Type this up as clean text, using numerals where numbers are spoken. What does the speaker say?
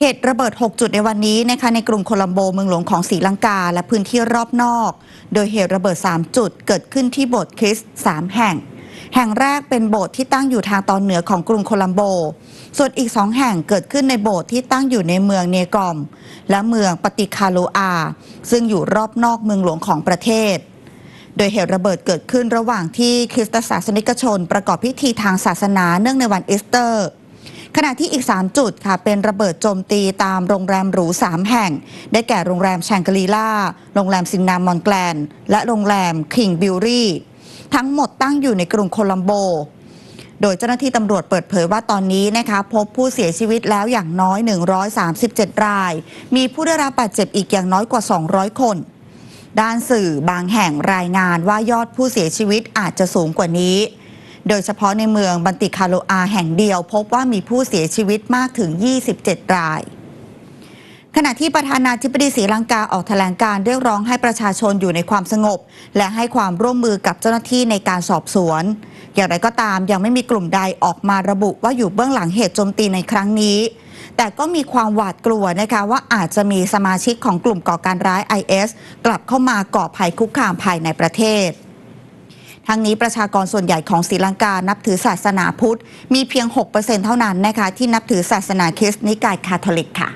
เหตุระเบิด 6 จุดในวันนี้นะคะในกรุงโคลัมโบเมืองหลวงของศรีลังกาและพื้นที่รอบนอกโดยเหตุระเบิด 3 จุดเกิดขึ้นที่โบสถ์คริสต์ 3 แห่งแห่งแรกเป็นโบสถ์ที่ตั้งอยู่ทางตอนเหนือของกรุงโคลัมโบส่วนอีก 2 แห่งเกิดขึ้นในโบสถ์ที่ตั้งอยู่ในเมืองเนกอมและเมืองปฏิคาโลอาซึ่งอยู่รอบนอกเมืองหลวงของประเทศโดยเหตุระเบิดเกิดขึ้นระหว่างที่คริสตศาสนิกชนประกอบพิธีทางศาสนาเนื่องในวันอีสเตอร์ขณะที่อีก 3 จุดค่ะเป็นระเบิดโจมตีตามโรงแรมหรู 3 แห่งได้แก่โรงแรมแชงกรีล่าโรงแรมซินนามอนแกลนและโรงแรมคิงบิวรี่ทั้งหมดตั้งอยู่ในกรุงโคลัมโบโดยเจ้าหน้าที่ตำรวจเปิดเผยว่าตอนนี้นะคะพบผู้เสียชีวิตแล้วอย่างน้อย137 รายมีผู้ได้รับบาดเจ็บอีกอย่างน้อยกว่า200 คนด้านสื่อบางแห่งรายงานว่ายอดผู้เสียชีวิตอาจจะสูงกว่านี้โดยเฉพาะในเมืองบันติคาโลอาแห่งเดียวพบว่ามีผู้เสียชีวิตมากถึง27 รายขณะที่ประธานาธิบดีศรีลังกาออกแถลงการเรียกร้องให้ประชาชนอยู่ในความสงบและให้ความร่วมมือกับเจ้าหน้าที่ในการสอบสวนอย่างไรก็ตามยังไม่มีกลุ่มใดออกมาระบุว่าอยู่เบื้องหลังเหตุโจมตีในครั้งนี้แต่ก็มีความหวาดกลัวนะคะว่าอาจจะมีสมาชิกของกลุ่มก่อการร้าย IS กลับเข้ามาก่อภัยคุกคามภายในประเทศทั้งนี้ประชากรส่วนใหญ่ของศรีลังกานับถือศาสนาพุทธมีเพียง 6% เท่านั้นนะคะที่นับถือศาสนาคริสต์นิกายคาทอลิกค่ะ